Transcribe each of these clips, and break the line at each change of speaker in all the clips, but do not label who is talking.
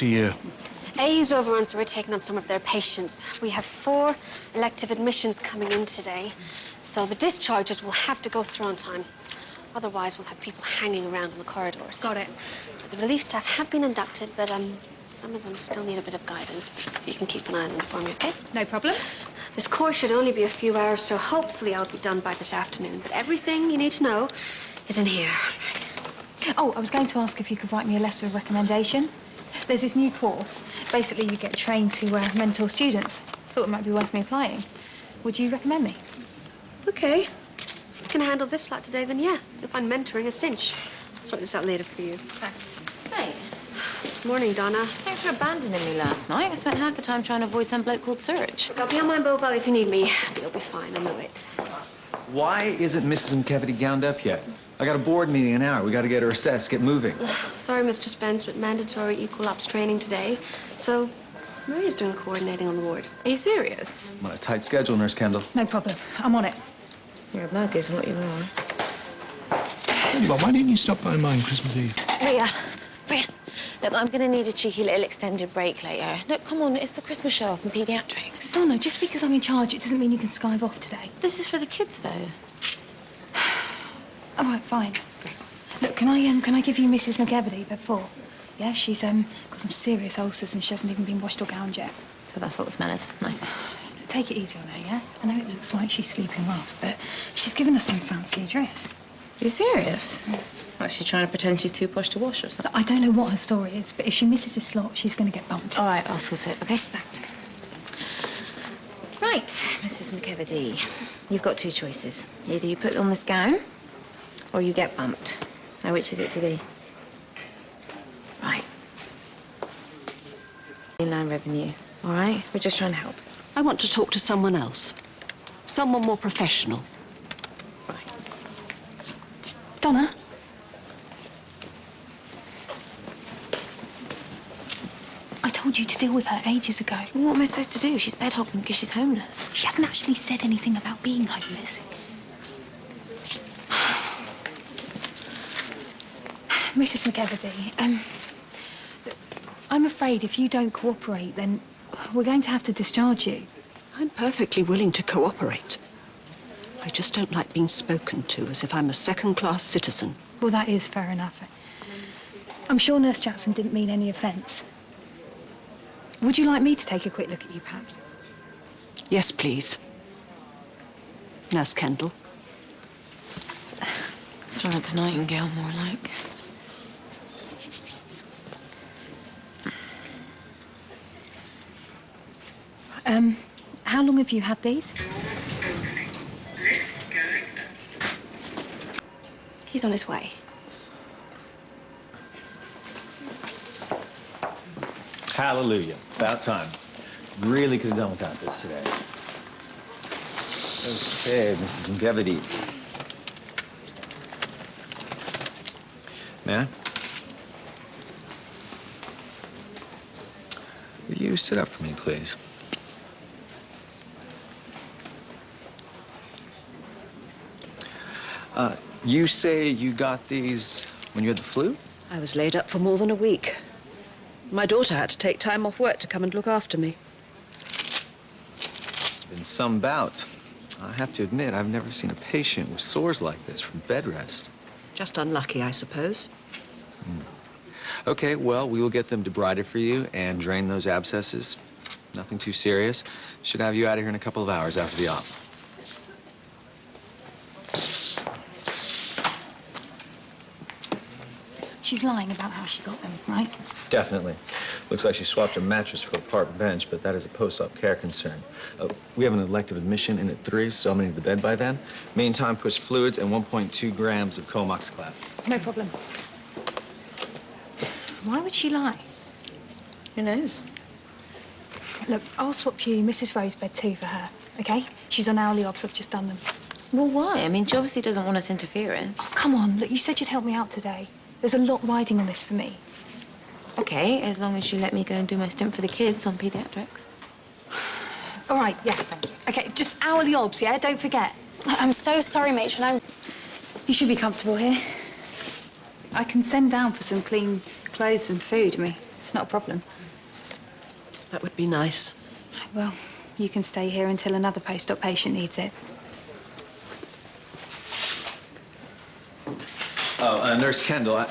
to you.
AU's overrun, so we're taking on some of their patients. We have 4 elective admissions coming in today, so the discharges will have to go through on time. Otherwise, we'll have people hanging around in the corridors.
Got it.
The relief staff have been inducted, but some of them still need a bit of guidance. You can keep an eye on them for me, okay?
No problem.
This course should only be a few hours, so hopefully I'll be done by this afternoon. But everything you need to know is in here.
Oh, I was going to ask if you could write me a letter of recommendation. There's this new course. Basically, you get trained to mentor students. Thought it might be worth me applying. Would you recommend me?
Okay. If you can handle this lot today, then yeah. You'll find mentoring a cinch. I'll sort this out later for you.
Thanks.
Hey,
Morning, Donna.
thanks for abandoning me last night. I spent half the time trying to avoid some bloke called Surge.
I'll be on my mobile if you need me. You'll be fine, I know it.
Why isn't Mrs. McKevity gowned up yet? I got a board meeting in an hour. We got to get her assessed, get moving.
Sorry, Mr. Spence, but mandatory equal ops training today. So, Maria's doing the coordinating on the ward.
Are you serious?
I'm on a tight schedule, Nurse Kendall.
No problem. I'm on it.
You're a mug is what you are.
Tell you what, why didn't you stop by mine Christmas Eve?
Ria, look, I'm going to need a cheeky little extended break later. Look, come on, it's the Christmas show up in paediatrics.
Donna, just because I'm in charge, it doesn't mean you can skive off today.
This is for the kids, though.
All right, fine. Look, can I give you Mrs. McEvity before? Yeah, she's got some serious ulcers and she hasn't even been washed or gowned yet.
So that's what the smell is. Nice.
Take it easy on her, yeah? I know it looks like she's sleeping rough, but she's given us some fancy address.
Are you serious? Like she's trying to pretend she's too posh to wash or something?
I don't know what her story is, but if she misses this slot, she's going to get bumped.
All right, I'll sort it, okay?
Thanks.
Right, Mrs. McEvity, you've got 2 choices. Either you put on this gown, or you get bumped. Now, which is it to be? Right. Inland revenue, all right? We're just trying to help.
I want to talk to someone else. Someone more professional.
Right.
Donna? I told you to deal with her ages ago.
Well, what am I supposed to do? She's bed hopping because she's homeless.
She hasn't actually said anything about being homeless. Mrs. McEvity, I'm afraid if you don't cooperate, then we're going to have to discharge you.
I'm perfectly willing to cooperate. I just don't like being spoken to as if I'm a second-class citizen.
Well, that is fair enough. I'm sure Nurse Jackson didn't mean any offence. Would you like me to take a quick look at you, perhaps?
Yes, please. Nurse Kendall.
Florence Nightingale, more like.
How long have you had these?
He's on his way.
Hallelujah. About time. Really could have done without this today. Okay, Mrs. McEvity. Ma'am? Will you sit up for me, please? You say you got these when you had the flu?
I was laid up for more than a week. My daughter had to take time off work to come and look after me.
Must have been some bout. I have to admit, I've never seen a patient with sores like this from bed rest.
Just unlucky, I suppose.
Okay, well, we will get them debrided for you and drain those abscesses. Nothing too serious. Should have you out of here in a couple of hours after the op.
She's lying about how she got them, right?
Definitely. Looks like she swapped her mattress for a park bench, but that is a post-op care concern. We have an elective admission in at 3, so I'm gonna need the bed by then. Meantime, push fluids and 1.2 grams of comoxiclav.
No problem. Why would she lie?
Who knows?
Look, I'll swap you Mrs. Rowe's bed too for her, okay? She's on hourly obs, I've just done them.
Well, why? I mean, she obviously doesn't want us interfering.
Oh, come on, look, you said you'd help me out today. There's a lot riding on this for me.
Okay, as long as you let me go and do my stint for the kids on paediatrics.
All right, yeah, thank you. Okay, just hourly obs, yeah? Don't forget.
I'm so sorry, matron.
You should be comfortable here. I can send down for some clean clothes and food. I mean, It's not a problem.
That would be nice.
Well, you can stay here until another post-op patient needs it.
Oh, Nurse Kendall,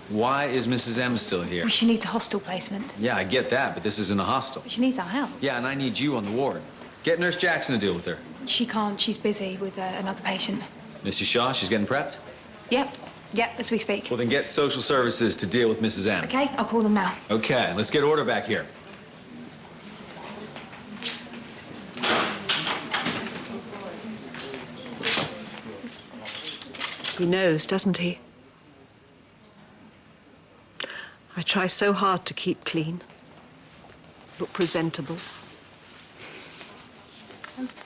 why is Mrs. M still here?
Well, she needs a hostel placement.
Yeah, I get that, but this isn't a hostel.
But she needs our help.
Yeah, and I need you on the ward. Get Nurse Jackson to deal with her.
She can't. She's busy with another patient.
Mrs. Shaw, she's getting prepped?
Yep. Yep, as we speak.
Well, then get social services to deal with Mrs. M.
Okay, I'll call them now.
Okay, let's get order back here.
He knows, doesn't he? I try so hard to keep clean, look presentable.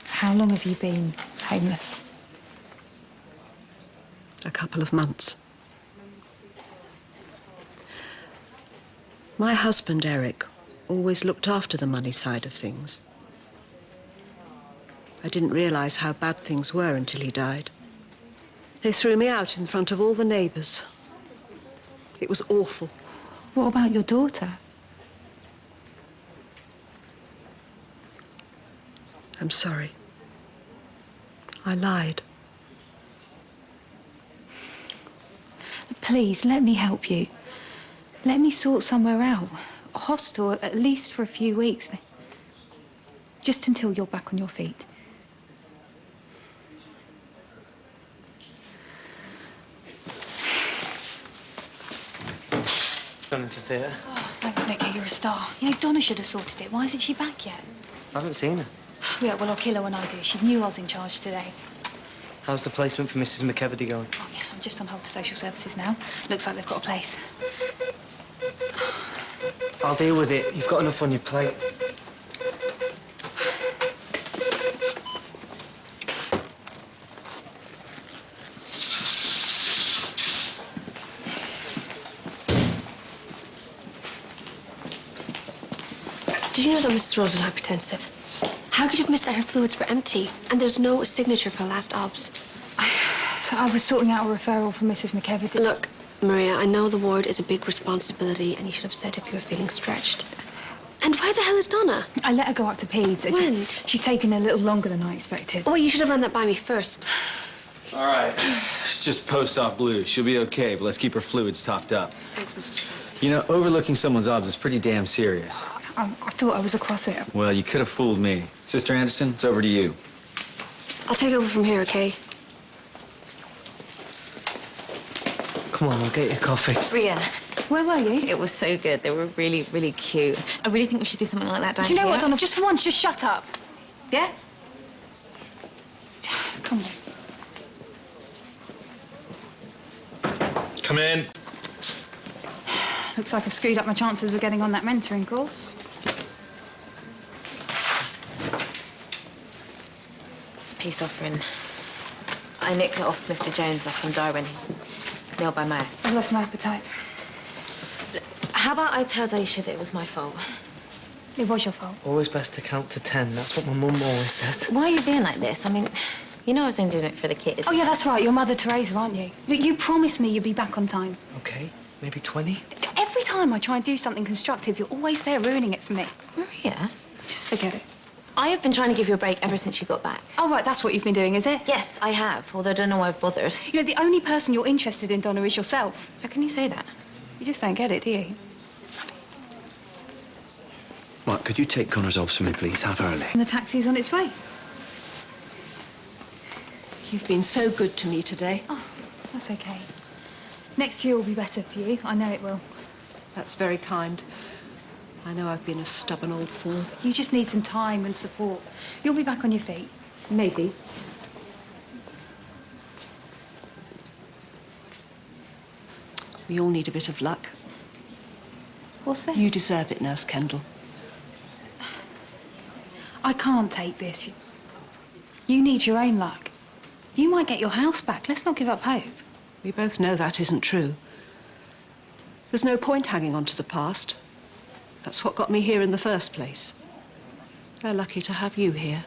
How long have you been homeless?
A couple of months. My husband, Eric, always looked after the money side of things. I didn't realize how bad things were until he died. They threw me out in front of all the neighbors. It was awful.
What about your daughter?
I'm sorry. I lied.
Please, let me help you. Let me sort somewhere out. A hostel, at least for a few weeks. Just until you're back on your feet.
Gone into theatre.
Oh, thanks, Nicky, you're a star. You know, Donna should have sorted it. Why isn't she back yet?
I haven't seen her.
Yeah, well, I'll kill her when I do. She knew I was in charge today.
How's the placement for Mrs. McEvedy going?
Oh, yeah, I'm just on hold to social services now. Looks like they've got a place.
I'll deal with it. You've got enough on your plate.
Did you know that Mrs. Rose was hypertensive? How could you have missed that her fluids were empty? And there's no signature for her last obs.
So I was sorting out a referral from Mrs. McEvedy.
Look, Maria, I know the ward is a big responsibility, and you should have said if you were feeling stretched. And where the hell is Donna?
I let her go up to Peds.
When?
She's taken a little longer than I expected.
Oh, you should have run that by me first.
All right, it's just post-op blues. She'll be okay, but let's keep her fluids topped up.
Thanks, Mrs. Rose.
You know, overlooking someone's obs is pretty damn serious.
I thought I was across it.
Well, you could have fooled me. Sister Anderson, it's over to you.
I'll take over from here, okay?
Come on, I'll get you a coffee.
Ria,
Where were you?
it was so good. They were really, really cute. I really think we should do something like that down
Do you know
here.
what, Donna? Just for once, just shut up. Yeah? Come on.
Come in.
Looks like I've screwed up my chances of getting on that mentoring course.
It's a peace offering. I nicked it off Mr. Jones off from Darwin. He's nailed by mouth.
I've lost my appetite.
How about I tell Daisha that it was my fault?
It was your fault.
Always best to count to 10. That's what my mum always says.
Why are you being like this? I mean, you know I was only doing it for the kids.
Oh, yeah, that's right. You're Mother Teresa, aren't you? Look, you promised me you'd be back on time.
Okay, maybe 20?
Every time I try and do something constructive, you're always there ruining it for me.
Maria,
Just forget it.
I have been trying to give you a break ever since you got back.
Oh, right, that's what you've been doing, is it?
Yes, I have, although I don't know why I've bothered.
You know, the only person you're interested in, Donna, is yourself.
How can you say that?
You just don't get it, do you?
Mark, could you take Connor's obs for me, please? Half early.
And the taxi's on its way.
You've been so good to me today.
Oh, that's okay. Next year will be better for you. I know it will.
That's very kind. I know I've been a stubborn old fool.
You just need some time and support. You'll be back on your feet.
Maybe. We all need a bit of luck.
What's this?
You deserve it, Nurse Kendall.
I can't take this. You need your own luck. You might get your house back. Let's not give up hope.
We both know that isn't true. There's no point hanging on to the past. That's what got me here in the first place. They're lucky to have you here.